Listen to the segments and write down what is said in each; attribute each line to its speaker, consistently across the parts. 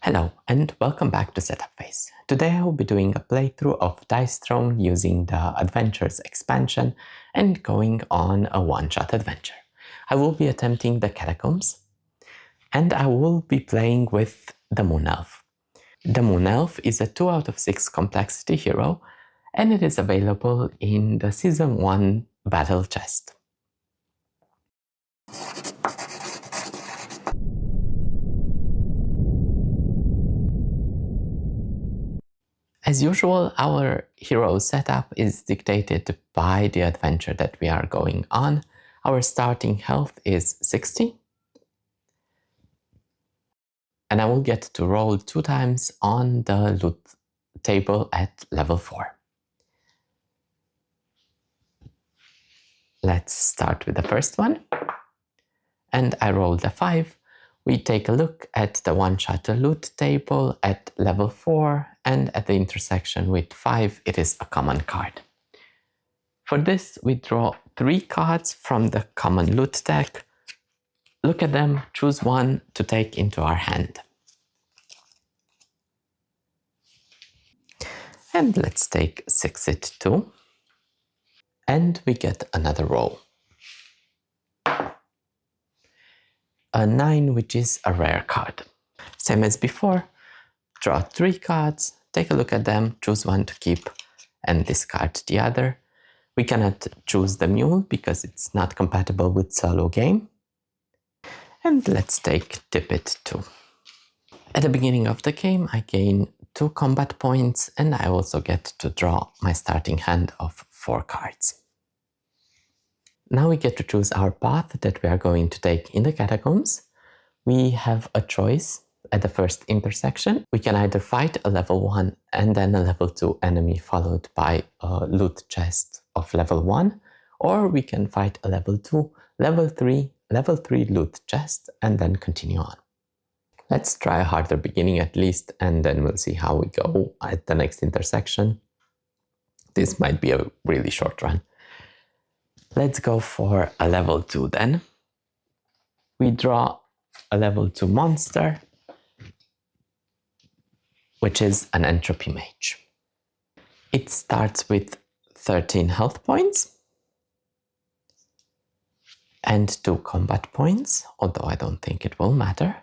Speaker 1: Hello and welcome back to Setup Phase. Today I will be doing a playthrough of Dicethrone using the Adventures expansion and going on a one-shot adventure. I will be attempting the Catacombs and I will be playing with the Moon Elf. The Moon Elf is a 2 out of 6 complexity hero and it is available in the Season 1 battle chest. As usual, our hero setup is dictated by the adventure that we are going on. Our starting health is 60. And I will get to roll 2 times on the loot table at level 4. Let's start with the first one. And I rolled a 5. We take a look at the one-shot loot table at level 4, and at the intersection with 5, it is a common card. For this, we draw 3 cards from the common loot deck, look at them, choose one to take into our hand. And let's take 6-2. And we get another roll. A 9, which is a rare card. Same as before, draw 3 cards, take a look at them, choose one to keep, and discard the other. We cannot choose the mule because it's not compatible with solo game. And let's take Tippet 2. At the beginning of the game, I gain 2 combat points, and I also get to draw my starting hand of 4 cards. Now we get to choose our path that we are going to take in the Catacombs. We have a choice at the first intersection. We can either fight a level 1 and then a level 2 enemy followed by a loot chest of level 1, or we can fight a level 2, level 3 loot chest and then continue on. Let's try a harder beginning at least, and then we'll see how we go at the next intersection. This might be a really short run. Let's go for a level 2 then. We draw a level 2 monster, which is an entropy mage. It starts with 13 health points and 2 combat points, although I don't think it will matter.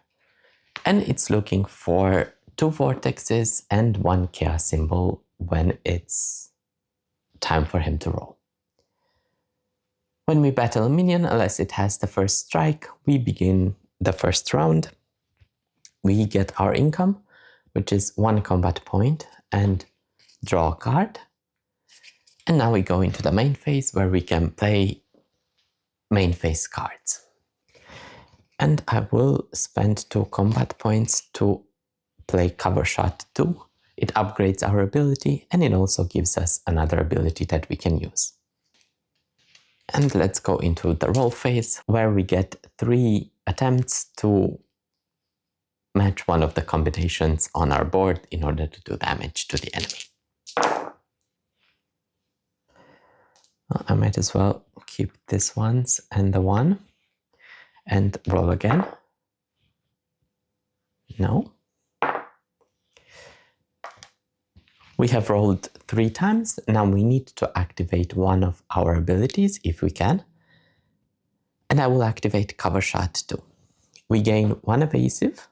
Speaker 1: And it's looking for 2 vortexes and 1 chaos symbol when it's time for him to roll. When we battle a minion, unless it has the first strike, we begin the first round. We get our income, which is 1 combat point, and draw a card. And now we go into the main phase where we can play main phase cards. And I will spend 2 combat points to play Cover Shot 2. It upgrades our ability and it also gives us another ability that we can use. And let's go into the roll phase where we get 3 attempts to match one of the combinations on our board in order to do damage to the enemy. Well, I might as well keep this ones and the 1 and roll again. No. We have rolled 3 times. Now we need to activate one of our abilities if we can. And I will activate Cover Shot 2. We gain 1 evasive.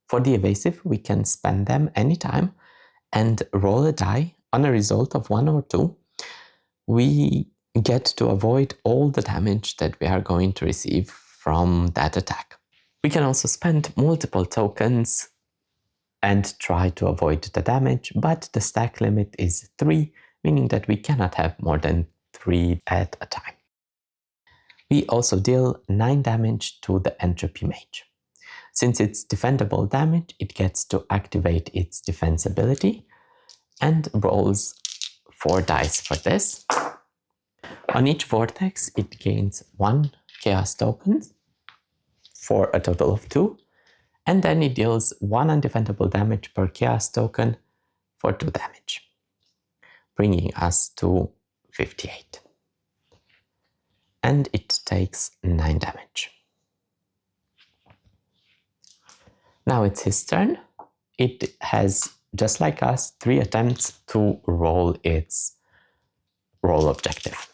Speaker 1: For the evasive, we can spend them anytime and roll a die. On a result of 1 or 2, we get to avoid all the damage that we are going to receive from that attack. We can also spend multiple tokens and try to avoid the damage, but the stack limit is 3, meaning that we cannot have more than 3 at a time. We also deal 9 damage to the entropy mage. Since it's defendable damage, it gets to activate its defense ability and rolls 4 dice for this. On each vortex, it gains 1 chaos token for a total of 2, and then it deals 1 undefendable damage per chaos token for 2 damage, bringing us to 58. And it takes 9 damage. Now it's his turn. it has, just like us, 3 attempts to roll its roll objective.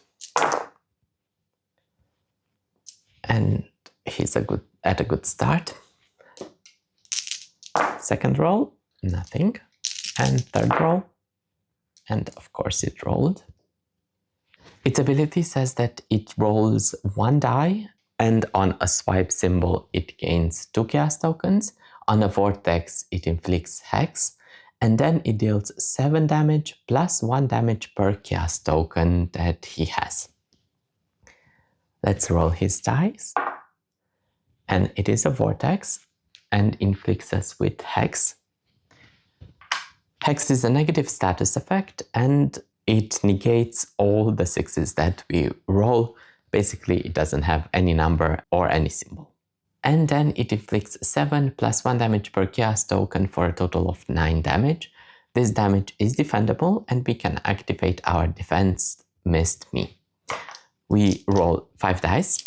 Speaker 1: And he's at a good start. Second roll, nothing. And third roll, and of course it rolled. Its ability says that it rolls 1 die, and on a swipe symbol it gains 2 chaos tokens. On a vortex it inflicts hex, and then it deals 7 damage plus 1 damage per chaos token that he has. Let's roll his dice. And it is a vortex and inflicts us with hex. Hex is a negative status effect and it negates all the 6s that we roll. Basically, it doesn't have any number or any symbol. And then it inflicts 7 plus 1 damage per chaos token for a total of 9 damage. This damage is defendable and we can activate our defense missed me. We roll 5 dice.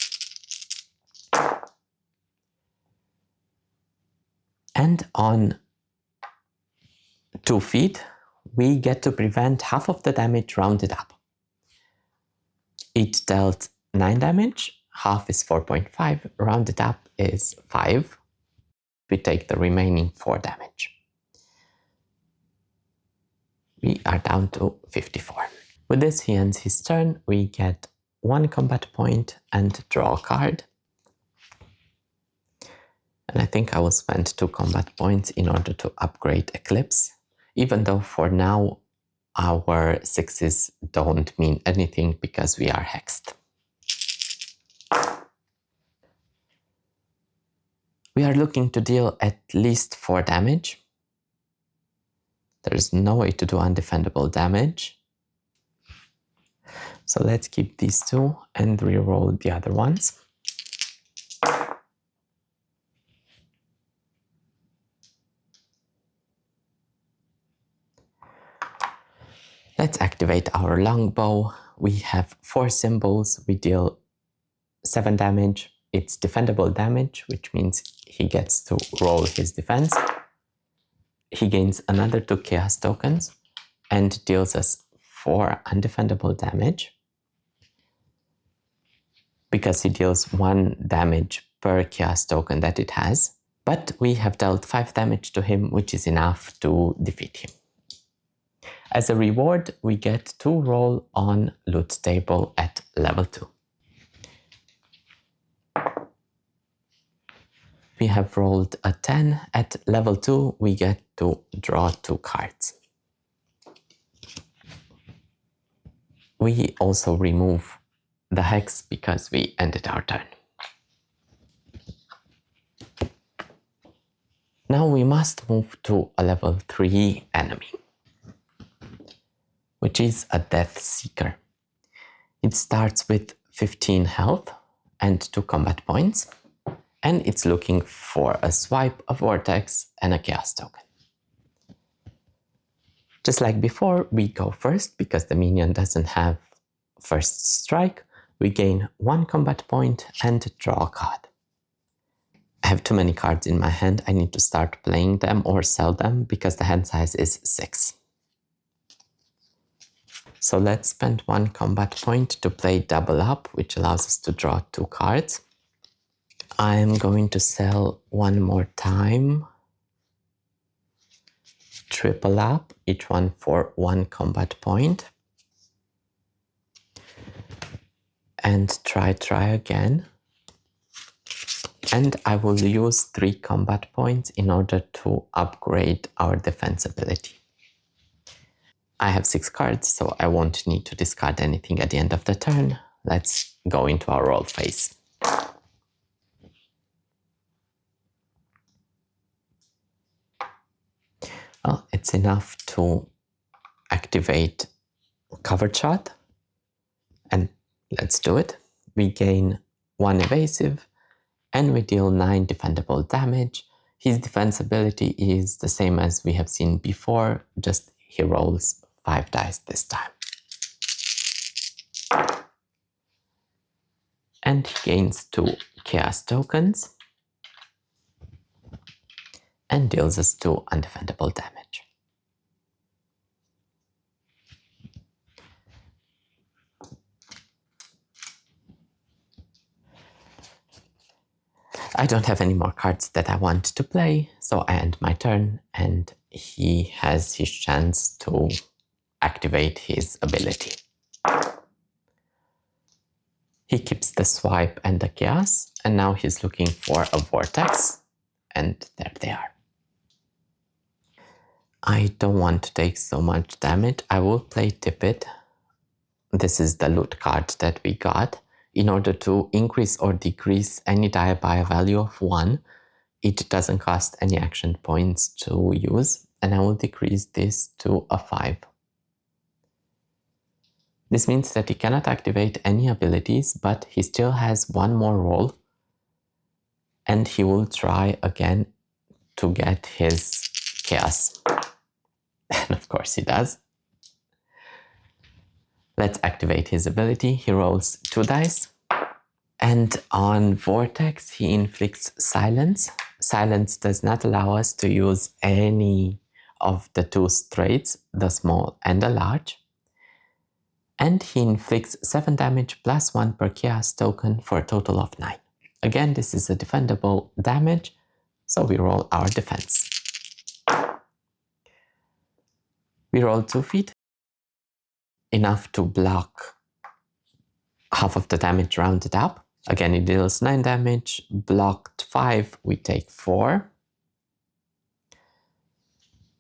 Speaker 1: And on 2 feet, we get to prevent half of the damage rounded up. It dealt 9 damage, half is 4.5, rounded up is 5. We take the remaining 4 damage. We are down to 54. With this, he ends his turn. We get 1 combat point and draw a card. And I think I will spend 2 combat points in order to upgrade Eclipse, even though for now our 6s don't mean anything because we are hexed. We are looking to deal at least 4 damage. There is no way to do undefendable damage. So let's keep these 2 and reroll the other ones. Let's activate our longbow. We have 4 symbols. We deal 7 damage. It's defendable damage, which means he gets to roll his defense. He gains another 2 chaos tokens and deals us 4 undefendable damage because he deals 1 damage per chaos token that it has. But we have dealt 5 damage to him, which is enough to defeat him. As a reward, we get to roll on loot table at level 2. We have rolled a 10. At level 2, we get to draw 2 cards. We also remove the hex because we ended our turn. Now we must move to a level 3 enemy, which is a Death Seeker. It starts with 15 health and 2 combat points, and it's looking for a swipe, a vortex, and a chaos token. Just like before, we go first because the minion doesn't have first strike. We gain 1 combat point and draw a card. I have too many cards in my hand. I need to start playing them or sell them because the hand size is 6. So let's spend 1 combat point to play double up, which allows us to draw 2 cards. I am going to sell 1 more time. Triple up, each one for 1 combat point. And try again. And I will use 3 combat points in order to upgrade our defense ability. I have 6 cards, so I won't need to discard anything at the end of the turn. Let's go into our roll phase. Well, it's enough to activate covered shot. And let's do it. We gain 1 evasive and we deal 9 defendable damage. His defense ability is the same as we have seen before, just he rolls 5 dice this time. And he gains 2 chaos tokens. and deals us 2 undefendable damage. I don't have any more cards that I want to play, so I end my turn and he has his chance to activate his ability. He keeps the swipe and the chaos, and now he's looking for a vortex, and there they are. I don't want to take so much damage. I will play Tip It. This is the loot card that we got. In order to increase or decrease any die by a value of 1, it doesn't cost any action points to use, and I will decrease this to a 5. This means that he cannot activate any abilities, but he still has 1 more roll, and he will try again to get his chaos. And of course he does. Let's activate his ability. He rolls 2 dice. And on Vortex, he inflicts silence. Silence does not allow us to use any of the 2 straights, the small and the large. And he inflicts 7 damage plus 1 per chaos token for a total of 9. Again, this is a defendable damage, so we roll our defense. We roll 2 feet, enough to block half of the damage rounded up. Again, it deals 9 damage, blocked 5, we take 4.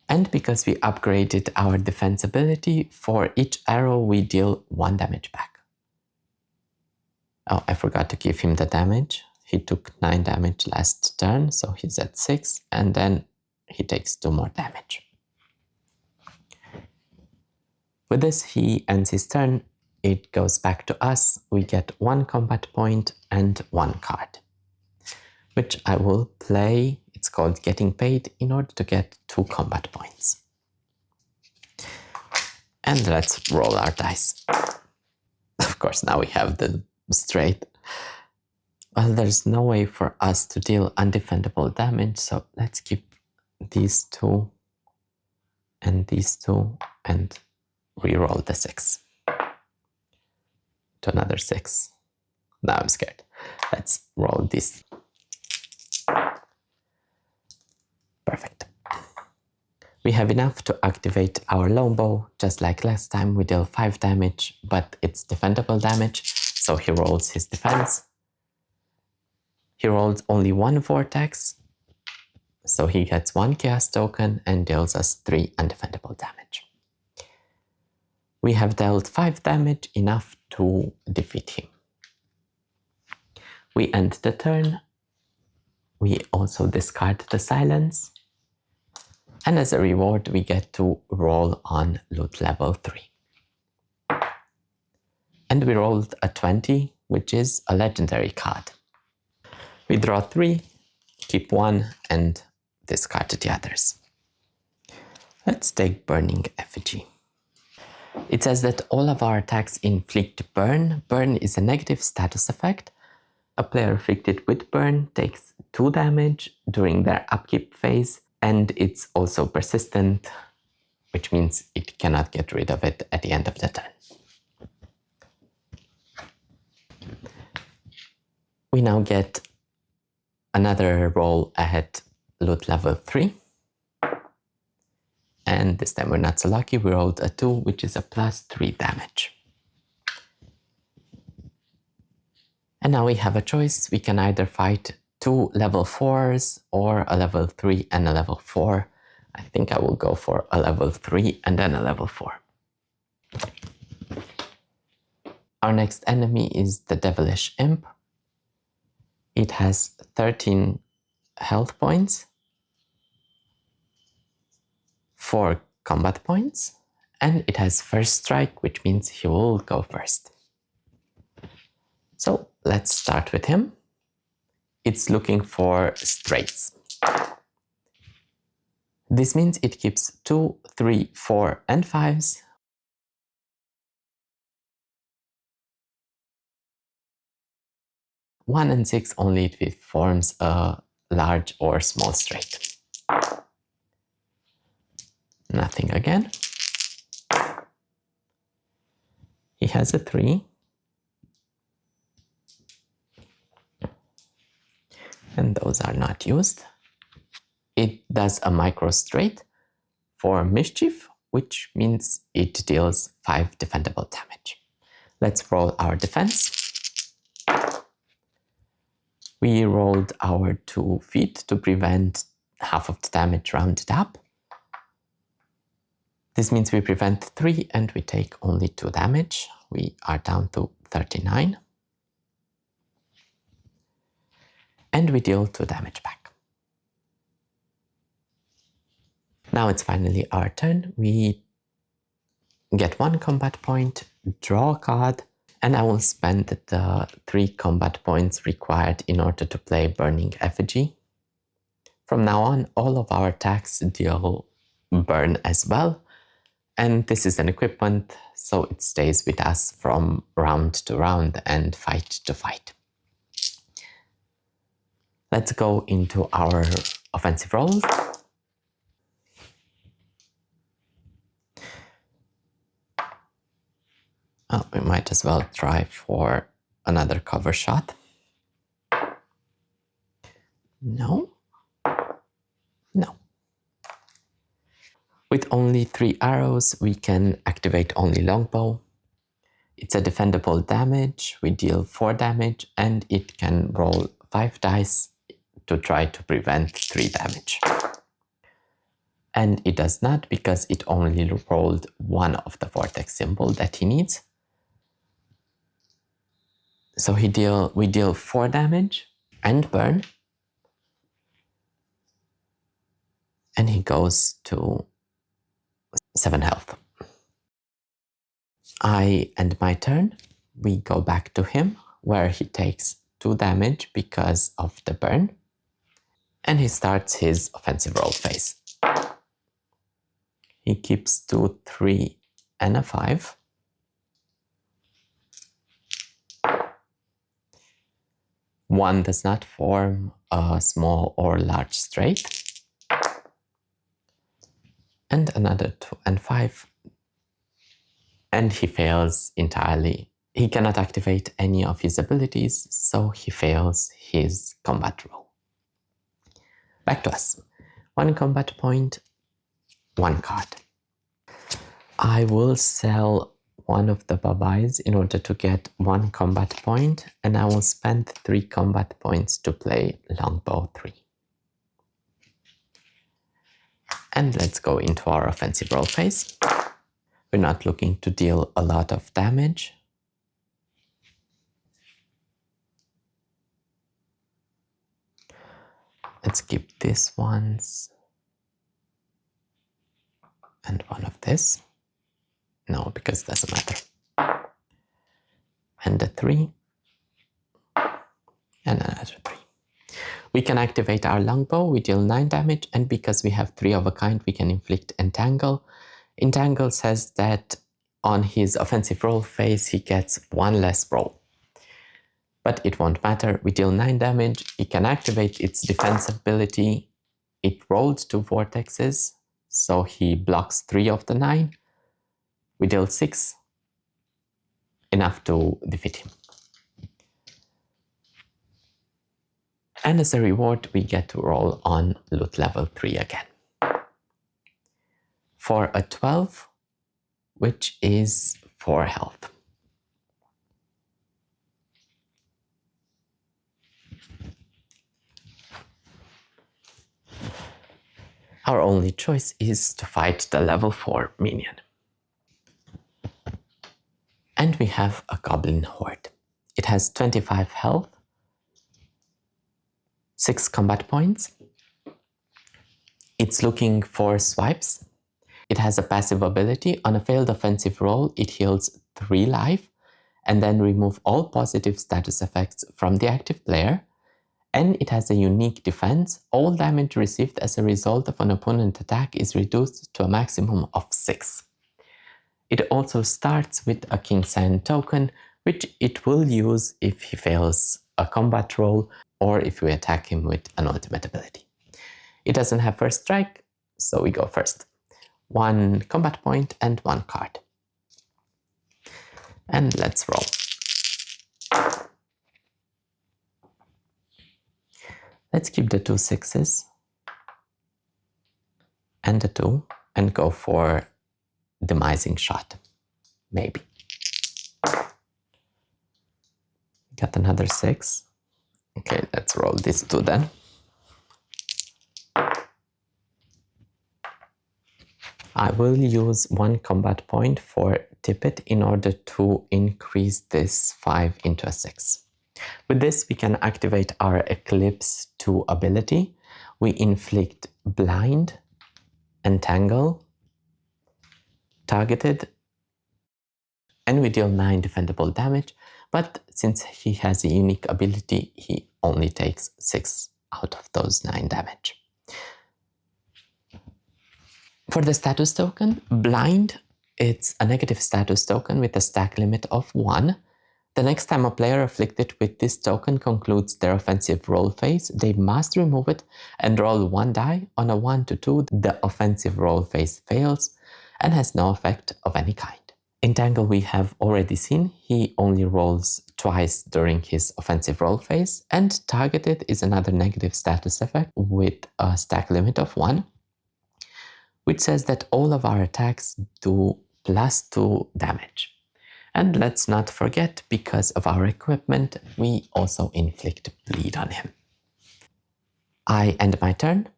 Speaker 1: And because we upgraded our defense ability, for each arrow we deal 1 damage back. Oh, I forgot to give him the damage. He took 9 damage last turn, so he's at 6, and then he takes 2 more damage. With this, he ends his turn. It goes back to us. We get 1 combat point and 1 card, which I will play. It's called Getting Paid, in order to get 2 combat points. And let's roll our dice. Of course, now we have the straight. Well, there's no way for us to deal undefendable damage, so let's keep these 2 and these 2 and re-roll the 6 to another 6. Now I'm scared. Let's roll this. Perfect. We have enough to activate our longbow. Just like last time, we deal 5 damage, but it's defendable damage, so he rolls his defense. He rolled only 1 vortex, so he gets 1 chaos token and deals us 3 undefendable damage. We have dealt 5 damage, enough to defeat him. We end the turn. We also discard the silence. And as a reward, we get to roll on loot level 3. And we rolled a 20, which is a legendary card. We draw 3, keep 1, and discard the others. Let's take Burning Effigy. It says that all of our attacks inflict burn. Burn is a negative status effect. A player afflicted with burn takes 2 damage during their upkeep phase, and it's also persistent, which means it cannot get rid of it at the end of the turn. We now get another roll at loot level 3. And this time we're not so lucky, we rolled a 2, which is a plus 3 damage. And now we have a choice. We can either fight 2 level 4s or a level 3 and a level 4. I think I will go for a level 3 and then a level 4. Our next enemy is the Devilish Imp. It has 13 health points, 4 combat points, and it has first strike, which means he will go first. So let's start with him. It's looking for straights. This means it keeps 2, 3, 4, and 5s. One and 6 only if it forms a large or small straight. Nothing again. He has a 3. And those are not used. It does a micro straight for mischief, which means it deals 5 defendable damage. Let's roll our defense. We rolled our 2 feet to prevent half of the damage rounded up. This means we prevent 3 and we take only 2 damage. We are down to 39. And we deal 2 damage back. Now it's finally our turn. We get 1 combat point, draw a card, and I will spend the 3 combat points required in order to play Burning Effigy. From now on, all of our attacks deal burn as well. And this is an equipment, so it stays with us from round to round and fight to fight. Let's go into our offensive rolls. Oh, we might as well try for another cover shot. No. No. With only 3 arrows, we can activate only longbow. It's a defendable damage. We deal 4 damage and it can roll 5 dice to try to prevent 3 damage. And it does not because it only rolled 1 of the vortex symbol that he needs. So we deal 4 damage and burn. And he goes to 7 health. I end my turn. We go back to him where he takes 2 damage because of the burn. And he starts his offensive roll phase. He keeps 2, 3, and a 5. One does not form a small or large straight. And another 2 and 5. And he fails entirely. He cannot activate any of his abilities, so he fails his combat roll. Back to us. 1 combat point, 1 card. I will sell one of the babais in order to get 1 combat point, and I will spend 3 combat points to play longbow 3. And let's go into our offensive roll phase. We're not looking to deal a lot of damage. Let's keep this ones. And one of this. No, because it doesn't matter. And a 3. And another 3. We can activate our longbow. We deal 9 damage. And because we have 3 of a kind, we can inflict entangle. Entangle says that on his offensive roll phase, he gets 1 less roll. But it won't matter. We deal 9 damage. It can activate its defense ability. It rolled 2 vortexes, so he blocks 3 of the 9. We deal 6, enough to defeat him. And as a reward, we get to roll on loot level 3 again. For a 12, which is 4 health. Our only choice is to fight the level 4 minion. And we have a goblin horde. It has 25 health, 6 combat points. It's looking for swipes. It has a passive ability. On a failed offensive roll, it heals 3 life and then remove all positive status effects from the active player. And it has a unique defense. All damage received as a result of an opponent attack is reduced to a maximum of 6. It also starts with a King Sand token, which it will use if he fails a combat roll or if we attack him with an ultimate ability. It doesn't have first strike, so we go first. 1 combat point and 1 card. And let's roll. Let's keep the 2 6s and the 2 and go for demising shot. Maybe. Got another 6. Okay, let's roll these 2 then. I will use 1 combat point for Tippet in order to increase this 5 into a 6. With this, we can activate our Eclipse 2 ability. We inflict blind, entangle, targeted, and we deal 9 defendable damage. But since he has a unique ability, he only takes 6 out of those 9 damage. For the status token, blind, it's a negative status token with a stack limit of 1. The next time a player afflicted with this token concludes their offensive roll phase, they must remove it and roll 1 die. On a 1 to 2, the offensive roll phase fails and has no effect of any kind. Entangle we have already seen, he only rolls twice during his offensive roll phase, and targeted is another negative status effect with a stack limit of 1, which says that all of our attacks do +2 damage. And let's not forget, because of our equipment, we also inflict bleed on him. I end my turn.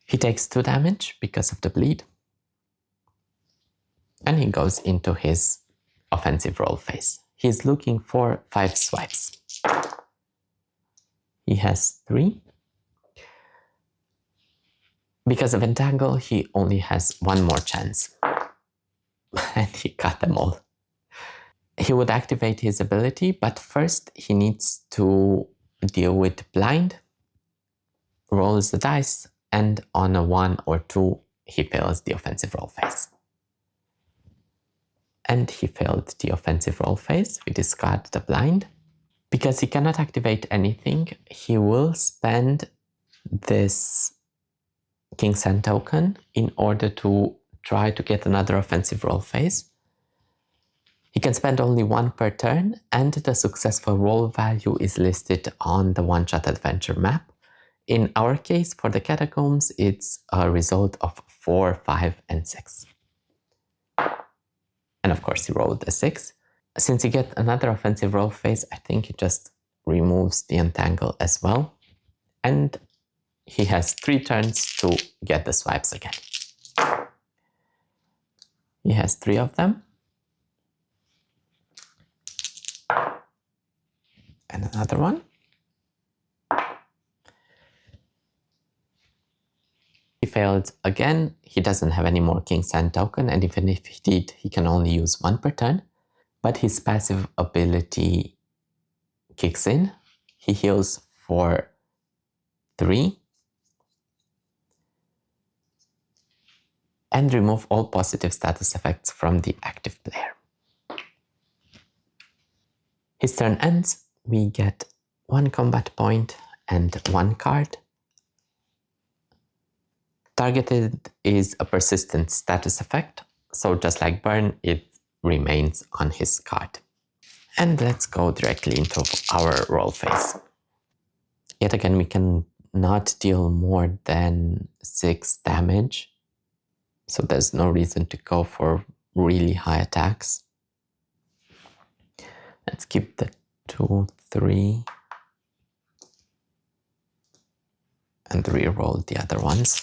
Speaker 1: He takes 2 damage because of the bleed. And he goes into his offensive roll phase. He's looking for 5 swipes. He has 3. Because of Entangle, he only has 1 more chance. And he got them all. He would activate his ability, but first he needs to deal with blind, rolls the dice, and on a 1 or 2, he fails the offensive roll phase. And he failed the offensive roll phase. We discard the blind. Because he cannot activate anything, he will spend this King's Hand token in order to try to get another offensive roll phase. He can spend only 1 per turn, and the successful roll value is listed on the one-shot adventure map. In our case, for the Catacombs, it's a result of 4, 5, and 6. And of course, he rolled a 6. Since he gets another offensive roll phase, I think he just removes the Entangle as well. And he has 3 turns to get the swipes again. He has 3 of them. And another one. He failed again. He doesn't have any more King's Hand token, and even if he did, he can only use 1 per turn. But his passive ability kicks in. He heals for 3. And remove all positive status effects from the active player. His turn ends. We get 1 combat point and 1 card. Targeted is a persistent status effect, so just like Burn, it remains on his card. And let's go directly into our roll phase. Yet again, we can not deal more than 6 damage, so there's no reason to go for really high attacks. Let's keep the 2, 3, and re-roll the other ones.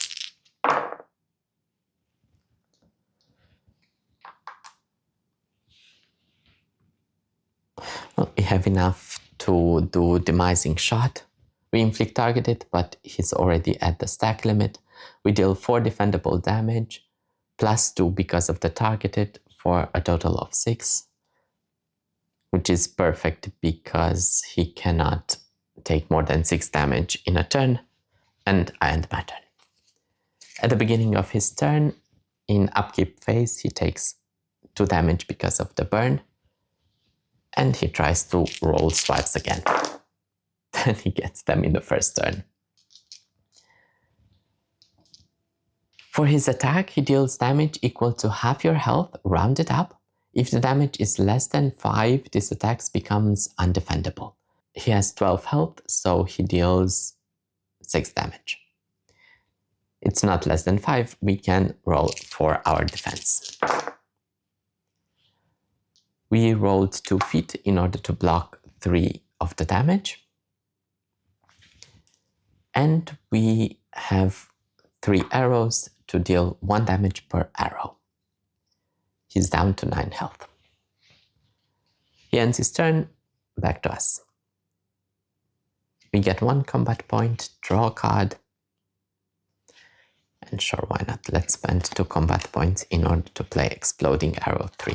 Speaker 1: Well, we have enough to do demising shot. We inflict targeted, but he's already at the stack limit. We deal 4 defendable damage, +2 because of the targeted, for a total of 6. Which is perfect because he cannot take more than 6 damage in a turn, and I end my turn. At the beginning of his turn, in upkeep phase, he takes 2 damage because of the burn, and he tries to roll swipes again. Then he gets them in the first turn. For his attack, he deals damage equal to half your health, rounded up. If the damage is less than 5, this attack becomes undefendable. He has 12 health, so he deals 6 damage. It's not less than 5, we can roll for our defense. We rolled 2 feet in order to block 3 of the damage. And we have 3 arrows to deal 1 damage per arrow. He's down to 9 health. He ends his turn, back to us. We get 1 combat point, draw a card. And sure, why not? Let's spend 2 combat points in order to play Exploding Arrow 3.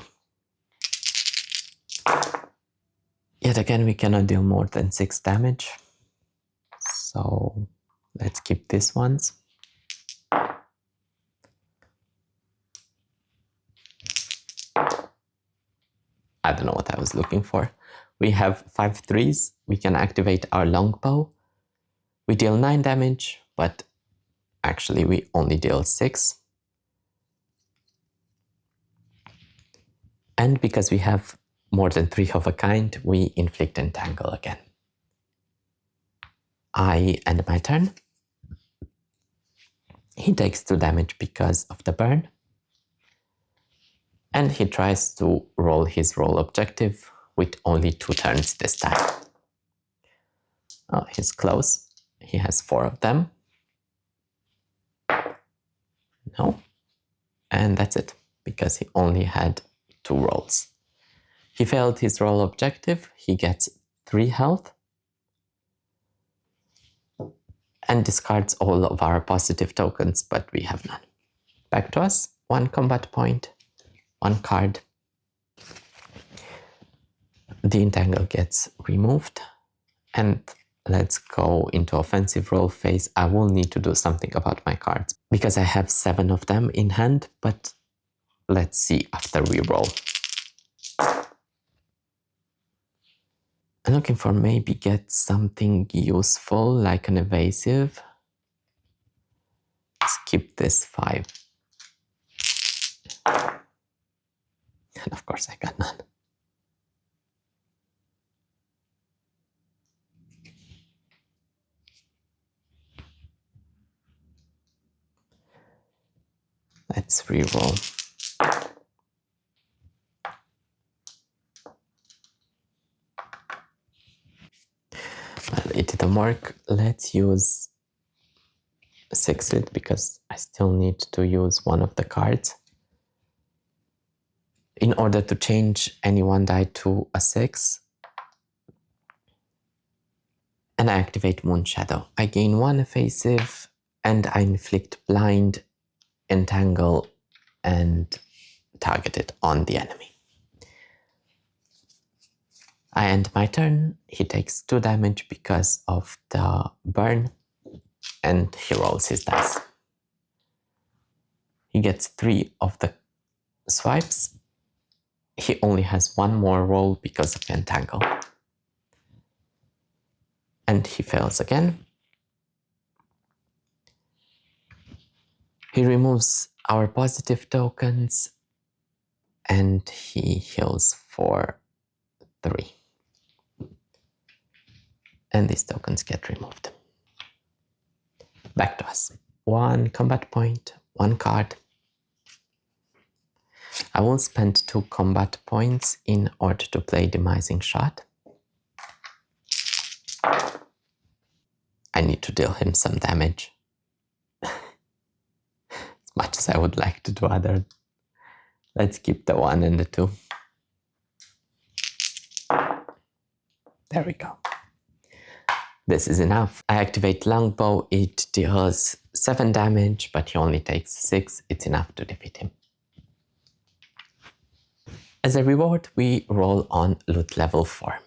Speaker 1: Yet again, we cannot deal more than 6 damage. So let's keep these ones. I don't know what I was looking for. We have 5 threes. We can activate our longbow. We deal 9 damage, but actually we only deal 6. And because we have more than 3 of a kind, we inflict entangle again. I end my turn. He takes 2 damage because of the burn. And he tries to roll his roll objective with only 2 turns this time. Oh, he's close. He has 4 of them. No. And that's it, because he only had 2 rolls. He failed his roll objective. He gets 3 health. And discards all of our positive tokens, but we have none. Back to us. 1 combat point, 1 card. The entangle gets removed. And let's go into offensive roll phase. I will need to do something about my cards because I have 7 of them in hand, but let's see after we roll. I'm looking for maybe get something useful like an evasive. Skip this 5. And of course I got none. Let's re-roll. Well, it didn't work. Let's use 6-it because I still need to use one of the cards. In order to change any 1 die to a 6. And I activate Moon Shadow. I gain 1 evasive and I inflict blind, entangle, and target it on the enemy. I end my turn. He takes 2 damage because of the burn, and he rolls his dice. He gets 3 of the swipes. He only has 1 more roll because of entangle. And he fails again. He removes our positive tokens and he heals for 3. And these tokens get removed. Back to us. 1 combat point, 1 card. I will spend 2 combat points in order to play Demising Shot. I need to deal him some damage. As much as I would like to do other. Let's keep the 1 and the 2. There we go. This is enough. I activate Longbow. It deals 7 damage, but he only takes 6. It's enough to defeat him. As a reward, we roll on loot level 4.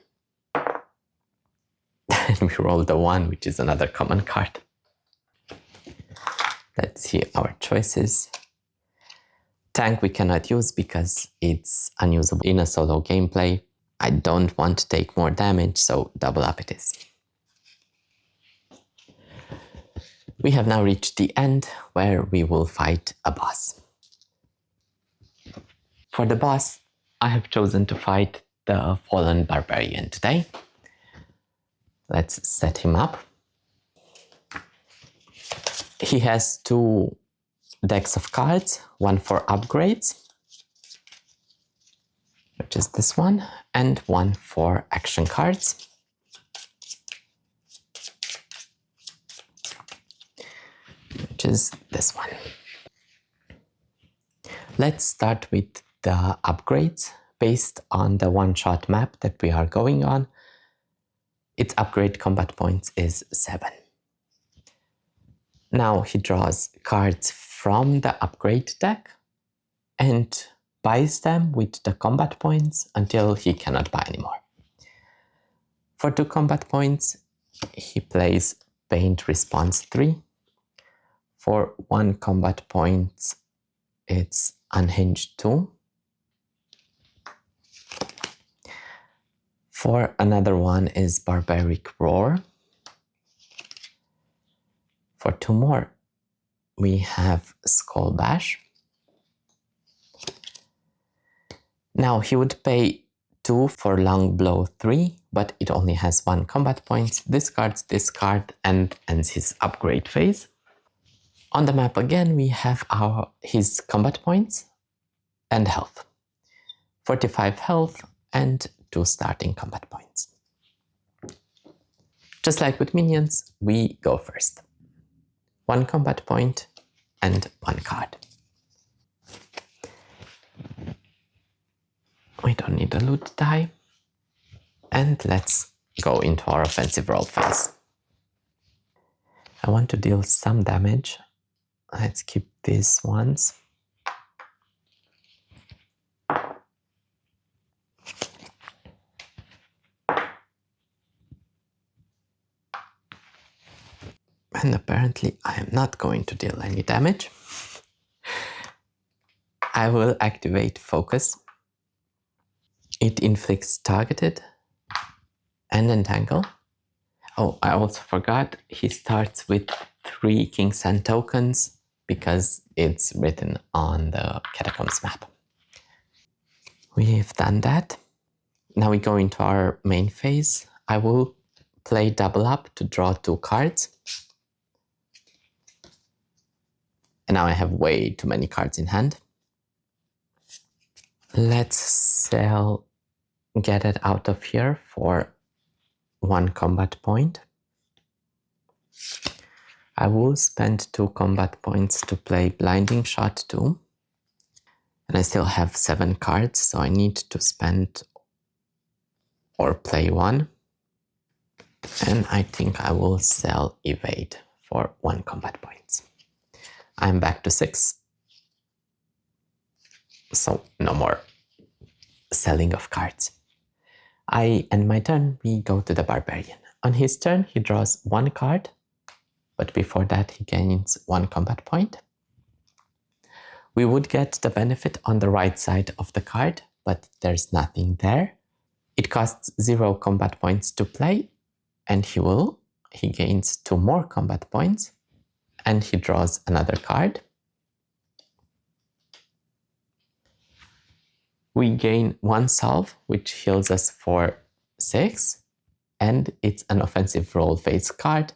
Speaker 1: And we roll the 1, which is another common card. Let's see our choices. Tank we cannot use because it's unusable in a solo gameplay. I don't want to take more damage, so double up it is. We have now reached the end where we will fight a boss. For the boss, I have chosen to fight the Fallen Barbarian today. Let's set him up. He has 2 decks of cards, one for upgrades, which is this one, and one for action cards. Which is this one. Let's start with the upgrades. Based on the one-shot map that we are going on, its upgrade combat points is 7. Now he draws cards from the upgrade deck and buys them with the combat points until he cannot buy anymore. For 2 combat points, he plays Pained Response 3. For 1 combat point, it's Unhinged 2. For another one is Barbaric Roar. For 2 more, we have Skull Bash. Now he would pay 2 for Long Blow 3, but it only has 1 combat point, discards this card and ends his upgrade phase. On the map again, we have his combat points and health. 45 health and 2 starting combat points. Just like with minions, we go first. 1 combat point and 1 card. We don't need a loot die. And let's go into our offensive roll phase. I want to deal some damage. Let's keep these ones. And apparently I am not going to deal any damage. I will activate Focus. It inflicts targeted and entangle. Oh, I also forgot, he starts with 3 King's Hand tokens because it's written on the Catacombs map. We've done that. Now we go into our main phase. I will play double up to draw 2 cards. And now I have way too many cards in hand. Let's sell Get It Out of Here for 1 combat point. I will spend 2 combat points to play Blinding Shot 2. And I still have 7 cards, so I need to spend or play 1. And I think I will sell Evade for 1 combat points. I'm back to 6. So no more selling of cards. I end my turn, we go to the Barbarian. On his turn, he draws 1 card, but before that he gains 1 combat point. We would get the benefit on the right side of the card, but there's nothing there. It costs 0 combat points to play, and he gains 2 more combat points, and he draws another card. We gain 1 salve, which heals us for 6, and it's an offensive roll phase card,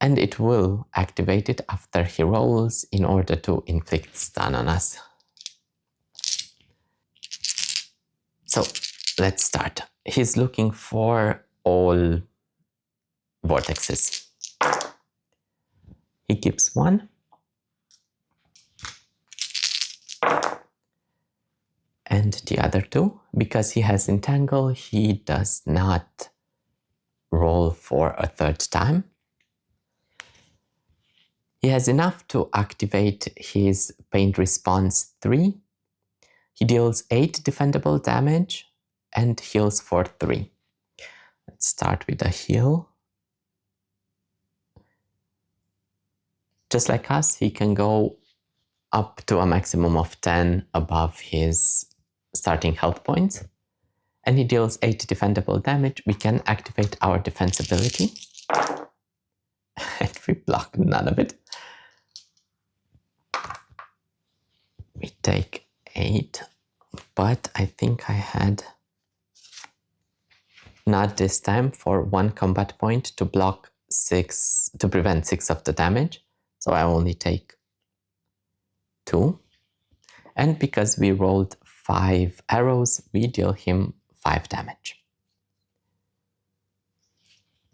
Speaker 1: and it will activate it after he rolls in order to inflict stun on us. So let's start. He's looking for all vortexes. He keeps 1. And the other 2, because he has entangle, he does not roll for a 3rd time. He has enough to activate his Pained Response 3. He deals 8 defendable damage and heals for 3. Let's start with a heal. Just like us, he can go up to a maximum of 10 above his starting health points. And he deals 8 defendable damage. We can activate our defense ability. and we block none of it. We take 8, but I think I had not this time for 1 combat point to block 6, to prevent 6 of the damage. So I only take 2. And because we rolled 5 arrows, we deal him 5 damage.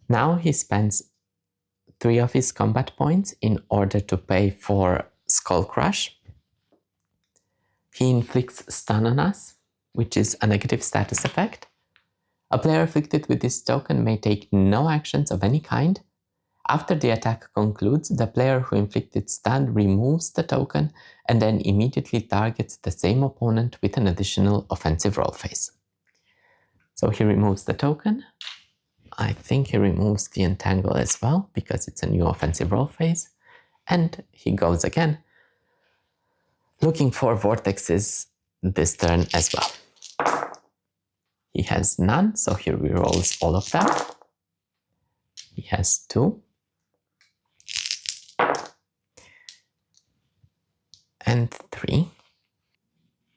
Speaker 1: Now he spends 3 of his combat points in order to pay for Skull Crush. He inflicts stun on us, which is a negative status effect. A player afflicted with this token may take no actions of any kind. After the attack concludes, the player who inflicted stun removes the token and then immediately targets the same opponent with an additional offensive roll phase. So he removes the token. I think he removes the entangle as well because it's a new offensive roll phase. And he goes again, looking for vortexes this turn as well. He has none, so he rerolls all of them. He has 2. And 3.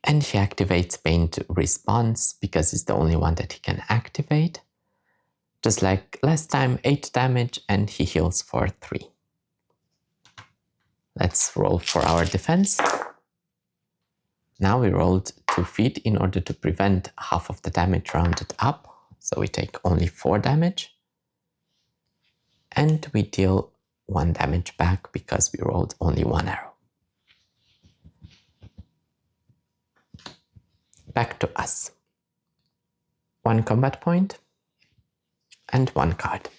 Speaker 1: And he activates Pained Response because it's the only one that he can activate. Just like last time, 8 damage, and he heals for 3. Let's roll for our defense. Now we rolled 2 feet in order to prevent half of the damage rounded up. So we take only 4 damage. And we deal 1 damage back because we rolled only 1 arrow. Back to us. 1 combat point and 1 card.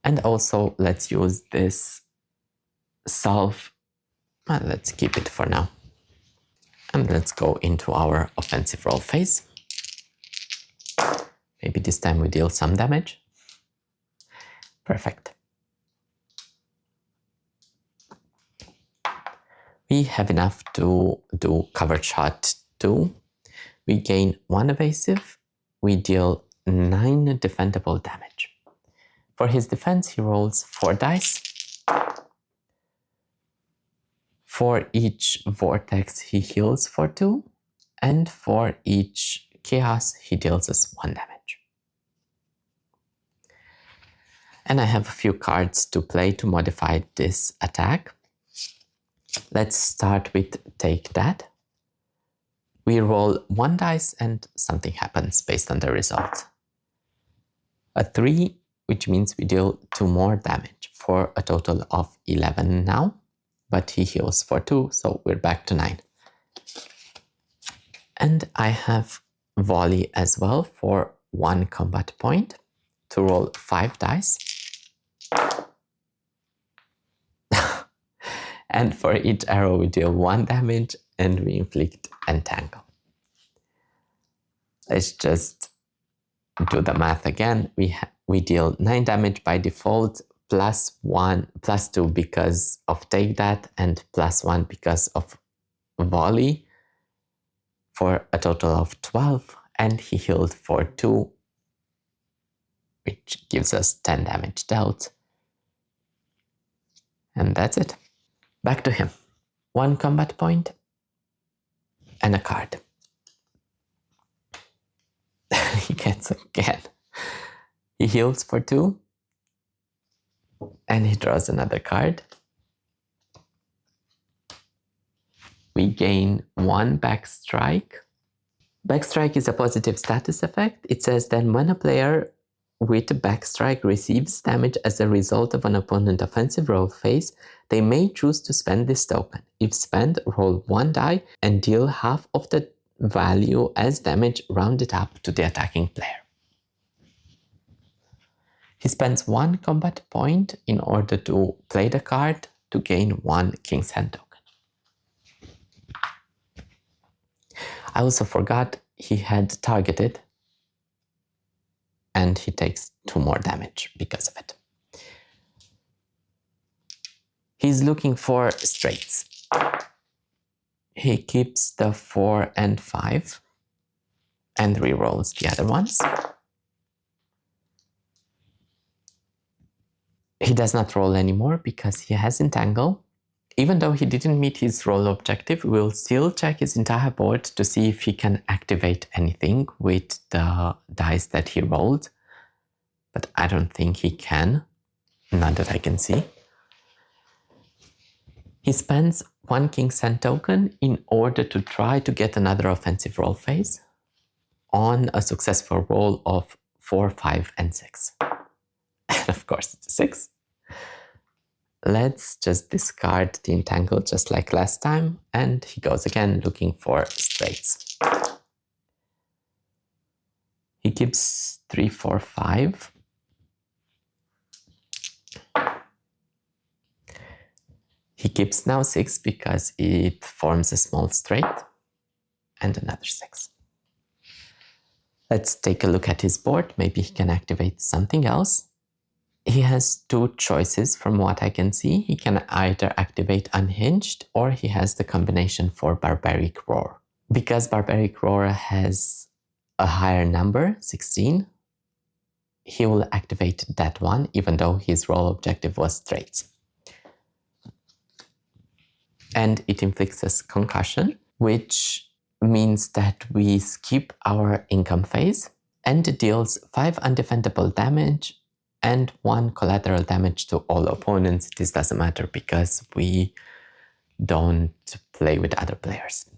Speaker 1: And also let's use this salve. Let's keep it for now. And let's go into our offensive roll phase. Maybe this time we deal some damage. Perfect. We have enough to do cover shot 2. We gain 1 evasive. We deal 9 defendable damage. For his defense, he rolls 4 dice. For each vortex, he heals for 2. And for each chaos, he deals us 1 damage. And I have a few cards to play to modify this attack. Let's start with Take That. We roll 1 dice and something happens based on the result. A 3, which means we deal 2 more damage for a total of 11 now. But he heals for 2, so we're back to 9. And I have Volley as well for 1 combat point to roll 5 dice. And for each arrow we deal 1 damage and we inflict Entangle. Let's just do the math again. We deal 9 damage by default, plus 2 because of Take That, and plus 1 because of Volley, for a total of 12, and he healed for 2, which gives us 10 damage dealt. And that's it. Back to him. 1 combat point and a card. He gets again. He heals for 2 and he draws another card. We gain 1 backstrike. Backstrike is a positive status effect. It says that when a player with backstrike receives damage as a result of an opponent's offensive roll phase, they may choose to spend this token. If spent, roll 1 die and deal half of the value as damage rounded up to the attacking player. He spends 1 combat point in order to play the card to gain 1 King's Hand token. I also forgot he had targeted, and he takes 2 more damage because of it. He's looking for straights. He keeps the 4 and 5 and rerolls the other ones. He does not roll anymore because he has Entangle. Even though he didn't meet his roll objective, we'll still check his entire board to see if he can activate anything with the dice that he rolled. But I don't think he can, not that I can see. He spends 1 King's Sand token in order to try to get another offensive roll phase on a successful roll of 4, 5, and 6. And of course it's a 6. Let's just discard the Entangle just like last time, and he goes again looking for straights. He keeps 3, 4, 5. He keeps now 6 because it forms a small straight, and another 6. Let's take a look at his board. Maybe he can activate something else. He has 2 choices from what I can see. He can either activate Unhinged, or he has the combination for Barbaric Roar. Because Barbaric Roar has a higher number, 16, he will activate that one, even though his roll objective was straights. And it inflicts us concussion, which means that we skip our income phase, and it deals 5 undefendable damage and 1 collateral damage to all opponents. This doesn't matter because we don't play with other players.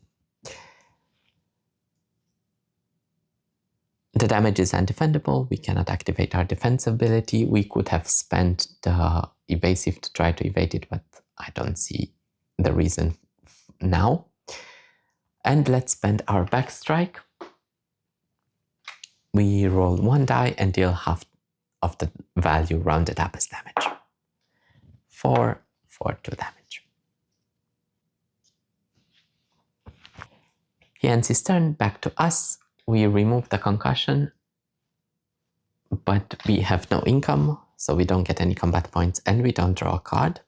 Speaker 1: The damage is undefendable. We cannot activate our defense ability. We could have spent the evasive to try to evade it, but I don't see the reason now. And let's spend our backstrike. We roll 1 die and deal half of the value rounded up as damage. 4 for 2 damage. He ends his turn, back to us. We remove the concussion, but we have no income, so we don't get any combat points and we don't draw a card.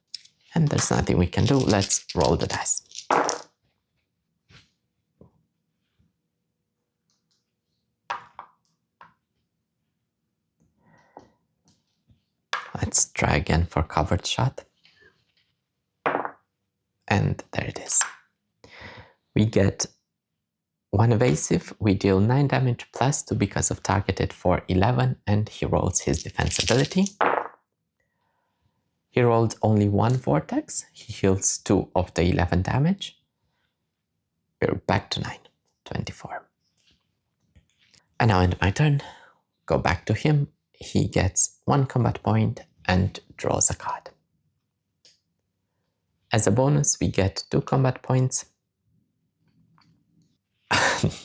Speaker 1: And there's nothing we can do. Let's roll the dice. Let's try again for covered shot. And there it is. We get 1 evasive, we deal 9 damage plus 2 because of targeted for 11, and he rolls his defense ability. He rolled only 1 vortex, he heals 2 of the 11 damage. We're back to 9, 24. And now end my turn, go back to him. He gets 1 combat point and draws a card. As a bonus, we get 2 combat points.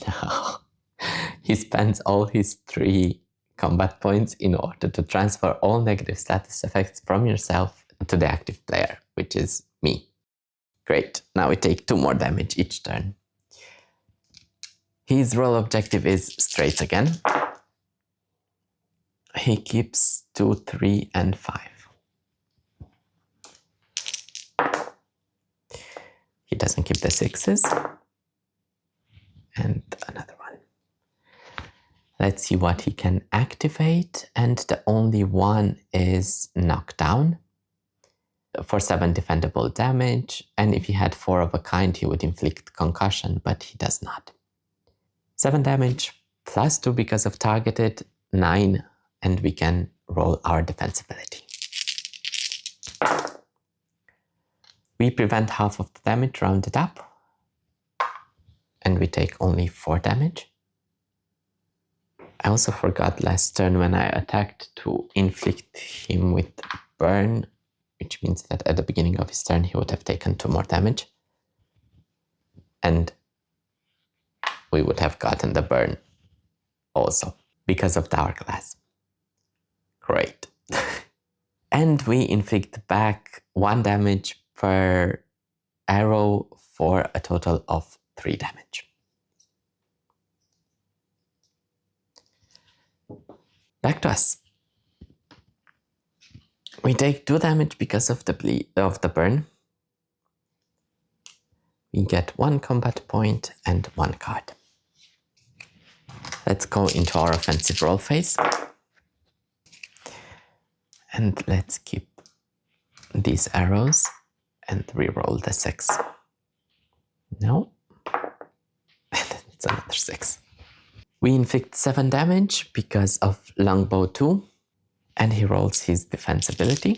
Speaker 1: No. He spends all his 3 combat points in order to transfer all negative status effects from yourself to the active player, which is me. Great, now we take 2 more damage each turn. His roll objective is straights again. He keeps 2, 3, and 5. He doesn't keep the 6s. And another one. Let's see what he can activate, and the only one is knockdown for 7 defendable damage, and if he had 4 of a kind he would inflict concussion, but he does not. 7 damage plus 2 because of targeted, 9, and we can roll our defense ability. We prevent half of the damage rounded up, and we take only 4 damage. I also forgot last turn when I attacked to inflict him with burn, which means that at the beginning of his turn he would have taken 2 more damage. And we would have gotten the burn also because of the hourglass. Great. And we inflict back 1 damage per arrow for a total of 3 damage. Back to us. We take 2 damage because of the burn. We get 1 combat point and 1 card. Let's go into our offensive roll phase. And let's keep these arrows and re-roll the 6. No. It's another 6. We inflict 7 damage because of longbow 2, and he rolls his defense ability.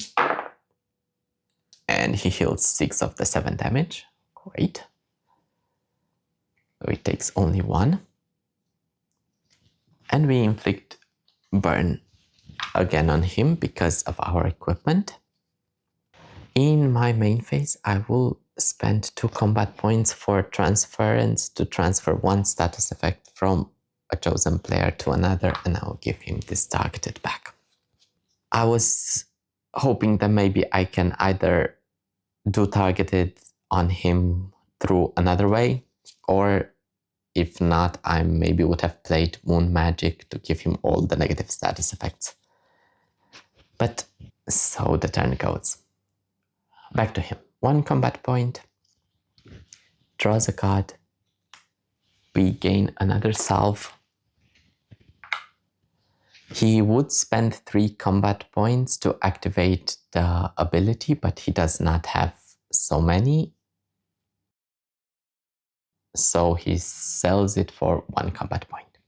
Speaker 1: And he heals 6 of the 7 damage. Great. So he takes only 1. And we inflict burn again on him because of our equipment. In my main phase, I will spend 2 combat points for transference to transfer 1 status effect from a chosen player to another, and I will give him this targeted back. I was hoping that maybe I can either do targeted on him through another way, or if not, I maybe would have played Moon Magic to give him all the negative status effects. But so the turn goes. Back to him. 1 combat point, draws a card, we gain another salve. He would spend 3 combat points to activate the ability, but he does not have so many. So he sells it for 1 combat point.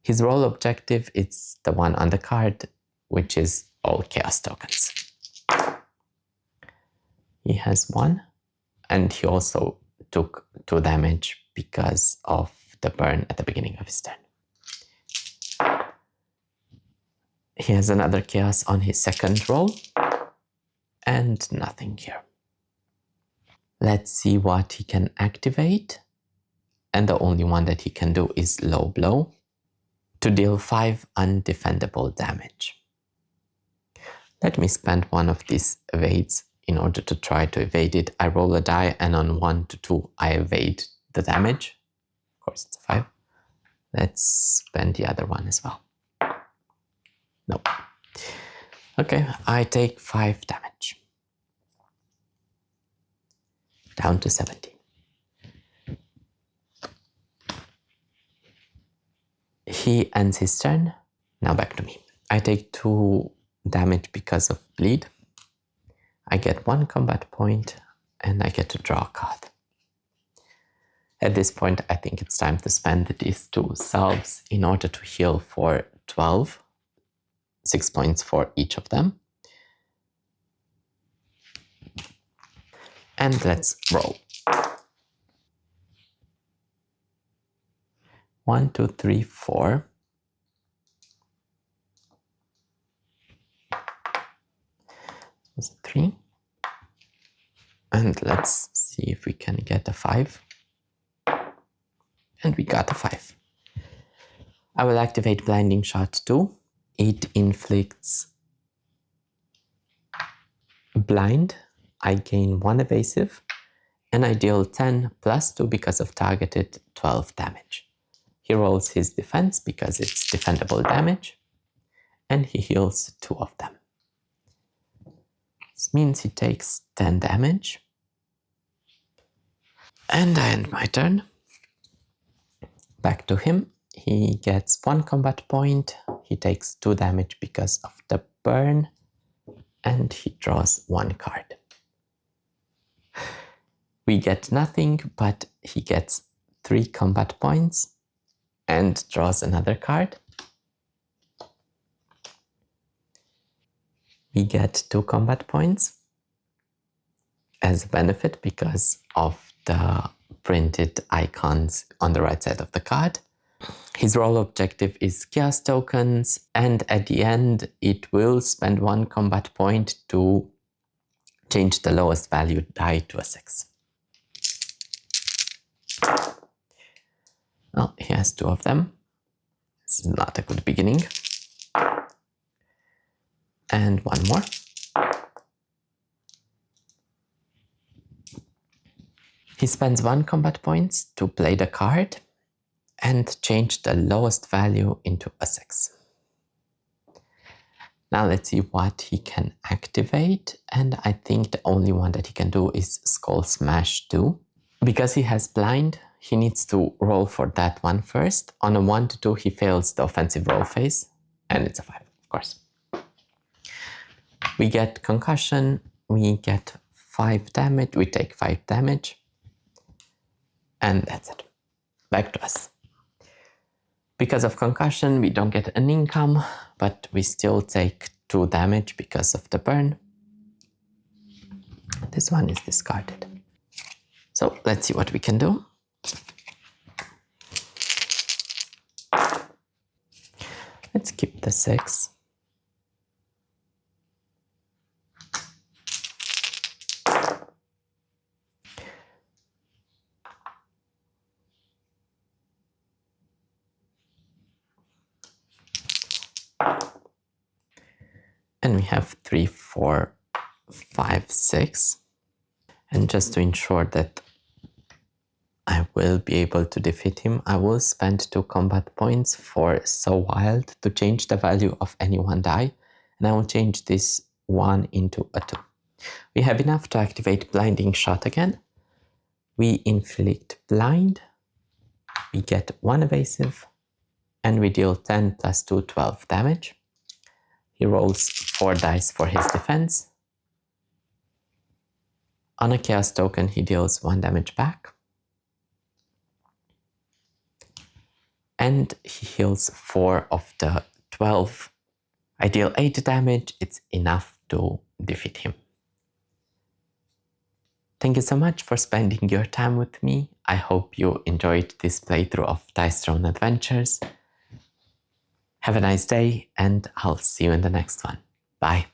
Speaker 1: His role objective is the one on the card, which is all chaos tokens. He has 1, and he also took 2 damage because of the burn at the beginning of his turn. He has another chaos on his second roll, and nothing here. Let's see what he can activate. And the only one that he can do is low blow to deal 5 undefendable damage. Let me spend 1 of these evades in order to try to evade it. I roll a die, and on 1 to 2 I evade the damage. Of course it's a 5. Let's spend the other one as well. Nope. Okay, I take 5 damage. Down to 17. He ends his turn. Now back to me. I take 2 damage because of bleed. I get 1 combat point, and I get to draw a card. At this point, I think it's time to spend these 2 salves in order to heal for 12. 6 points for each of them. And let's roll. 1, 2, 3, 4. Was 3. And let's see if we can get a 5. And we got a 5. I will activate Blinding Shot 2. It inflicts blind. I gain 1 evasive, and I deal 10 plus 2 because of targeted 12 damage. He rolls his defense because it's defendable damage, and he heals 2 of them. This means he takes 10 damage. And I end my turn. Back to him. He gets 1 combat point. He takes 2 damage because of the burn, and he draws 1 card. We get nothing, but he gets 3 combat points and draws another card. We get 2 combat points as a benefit because of the printed icons on the right side of the card. His role objective is chaos tokens, and at the end it will spend 1 combat point to change the lowest value die to a 6. Well, he has 2 of them. This is not a good beginning. And 1 more. He spends 1 combat points to play the card and change the lowest value into a 6. Now let's see what he can activate, and I think the only one that he can do is Skull Smash 2. Because he has blind, he needs to roll for that one first. On a 1 to 2 he fails the offensive roll phase, and it's a 5, of course. We get concussion, we get 5 damage, we take 5 damage, and that's it. Back to us. Because of concussion, we don't get an income, but we still take 2 damage because of the burn. This one is discarded. So let's see what we can do. Let's keep the 6. And we have 3, 4, 5, 6. And just to ensure that I will be able to defeat him, I will spend 2 combat points for So Wild to change the value of any 1 die. And I will change this 1 into a 2. We have enough to activate Blinding Shot again. We inflict blind. We get 1 evasive. And we deal 10 plus 2, 12 damage. He rolls 4 dice for his defense. On a chaos token, he deals 1 damage back. And he heals 4 of the 12. I deal 8 damage. It's enough to defeat him. Thank you so much for spending your time with me. I hope you enjoyed this playthrough of Thorne Adventures. Have a nice day, and I'll see you in the next one. Bye.